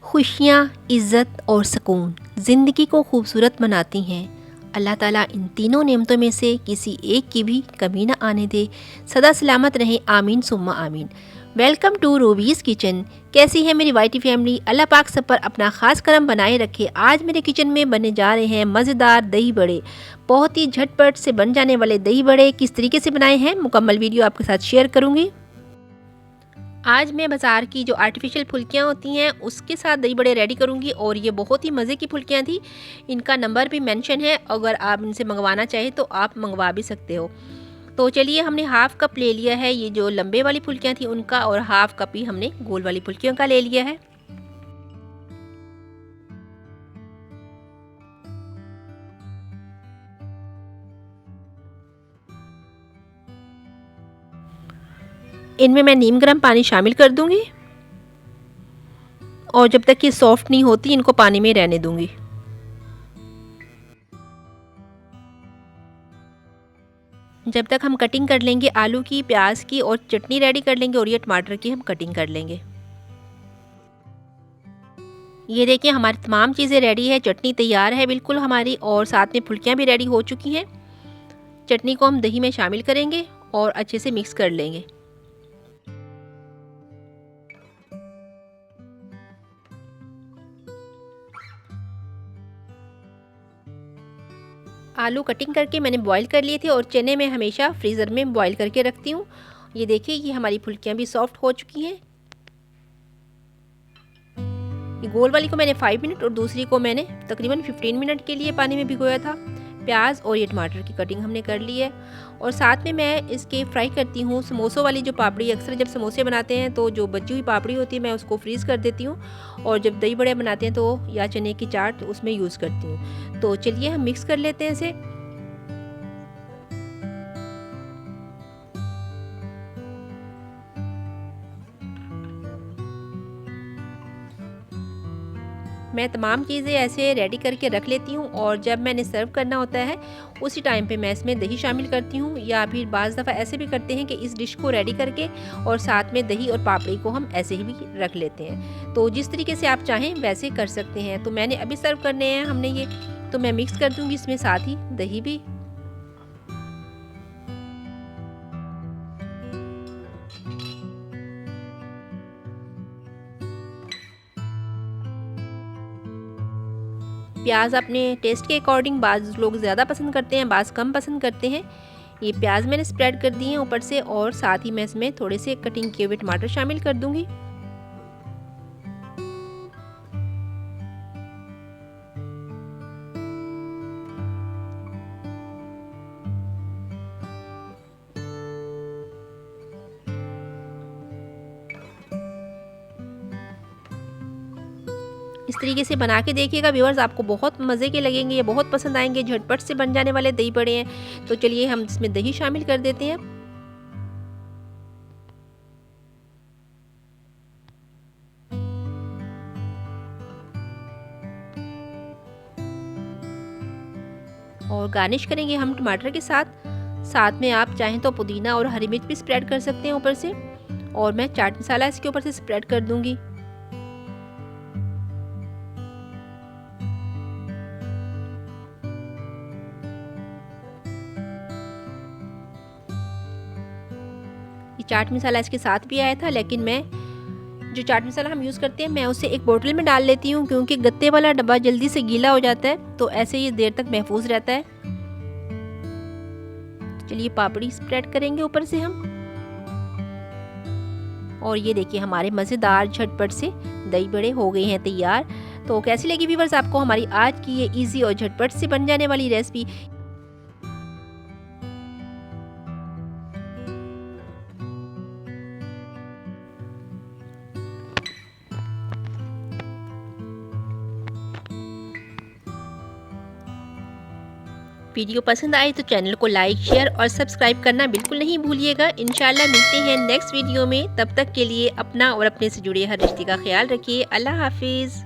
खुशियाँ, इज़्ज़त और सुकून ज़िंदगी को खूबसूरत बनाती हैं। अल्लाह ताला इन तीनों नेमतों में से किसी एक की भी कमी ना आने दे। सदा सलामत रहें, आमीन सुम्मा आमीन। Welcome to Ruby's kitchen. कैसी है मेरी वाइटी फैमिली? अल्लाह पाक सब पर अपना ख़ास करम बनाए रखे। आज मेरे किचन में बनने जा रहे हैं मज़ेदार दही बड़े। बहुत ही झटपट से बन जाने वाले दही बड़े किस तरीके से बनाए हैं मुकम्मल वीडियो आपके साथ शेयर करूँगी। आज मैं बाज़ार की जो आर्टिफिशियल फुल्कियाँ होती हैं उसके साथ दही बड़े रेडी करूँगी और ये बहुत ही मज़े की फुल्कियाँ थी। इनका नंबर भी मेंशन है, अगर आप इनसे मंगवाना चाहें तो आप मंगवा भी सकते हो। तो चलिए, हमने हाफ़ कप ले लिया है ये जो लंबे वाली फुल्कियाँ थी उनका, और हाफ़ कप ही हमने गोल वाली फुल्कियों का ले लिया है। इनमें मैं नीम गर्म पानी शामिल कर दूँगी और जब तक ये सॉफ्ट नहीं होती इनको पानी में रहने दूँगी। जब तक हम कटिंग कर लेंगे आलू की, प्याज की और चटनी रेडी कर लेंगे, और ये टमाटर की हम कटिंग कर लेंगे। ये देखिए, हमारी तमाम चीज़ें रेडी है, चटनी तैयार है बिल्कुल हमारी, और साथ में फुल्कियाँ भी रेडी हो चुकी हैं। चटनी को हम दही में शामिल करेंगे और अच्छे से मिक्स कर लेंगे। आलू कटिंग करके मैंने बॉईल कर लिए थे, और चने में हमेशा फ्रीज़र में बॉईल करके रखती हूँ। ये देखिए, ये हमारी फुल्कियाँ भी सॉफ्ट हो चुकी हैं। ये गोल वाली को मैंने 5 मिनट और दूसरी को मैंने तकरीबन 15 मिनट के लिए पानी में भिगोया था। प्याज और ये टमाटर की कटिंग हमने कर ली है, और साथ में मैं इसके फ्राई करती हूँ समोसों वाली जो पापड़ी। अक्सर जब समोसे बनाते हैं तो जो बची हुई पापड़ी होती है मैं उसको फ्रीज़ कर देती हूँ, और जब दही बड़े बनाते हैं तो या चने की चाट उसमें यूज़ करती हूँ। तो चलिए, हम मिक्स कर लेते हैं इसे। मैं तमाम चीज़ें ऐसे रेडी करके रख लेती हूँ, और जब मैंने सर्व करना होता है उसी टाइम पे मैं इसमें दही शामिल करती हूँ, या फिर बाज़ दफ़ा ऐसे भी करते हैं कि इस डिश को रेडी करके और साथ में दही और पापड़ी को हम ऐसे ही भी रख लेते हैं। तो जिस तरीके से आप चाहें वैसे कर सकते हैं। तो मैंने अभी सर्व करने हैं हमने ये, तो मैं मिक्स कर दूँगी इसमें साथ ही दही भी। प्याज अपने टेस्ट के अकॉर्डिंग, बाज़ लोग ज़्यादा पसंद करते हैं, बाज़ कम पसंद करते हैं। ये प्याज मैंने स्प्रेड कर दिए हैं ऊपर से, और साथ ही मैं इसमें थोड़े से कटिंग किए हुए टमाटर शामिल कर दूंगी। इस तरीके से बना के देखिएगा व्यूअर्स, आपको बहुत मज़े के लगेंगे, ये बहुत पसंद आएंगे। झटपट से बन जाने वाले दही बड़े हैं। तो चलिए, हम इसमें दही शामिल कर देते हैं। और गार्निश करेंगे हम टमाटर के साथ। साथ में आप चाहें तो पुदीना और हरी मिर्च भी स्प्रेड कर सकते हैं ऊपर से, और मैं चाट मसाला इसके ऊपर से स्प्रेड कर दूंगी। ये चाट मसाला इसके साथ भी आया था, लेकिन मैं जो चाट मसाला हम यूज़ करते हैं मैं उसे एक बोतल में डाल लेती हूँ, क्योंकि गत्ते वाला डब्बा जल्दी से गीला हो जाता है, तो ऐसे ये देर तक महफूज रहता है। चलिए, पापड़ी स्प्रेड करेंगे ऊपर से हम, और ये देखिए, हमारे मज़ेदार झटपट से दही बड़े हो गए हैं तैयार। तो कैसी लगी व्यूअर्स आपको हमारी आज की ये इजी और झटपट से बन जाने वाली रेसिपी? वीडियो पसंद आए तो चैनल को लाइक, शेयर और सब्सक्राइब करना बिल्कुल नहीं भूलिएगा। इंशाल्लाह मिलते हैं नेक्स्ट वीडियो में। तब तक के लिए अपना और अपने से जुड़े हर रिश्ते का ख्याल रखिए। अल्लाह हाफिज़।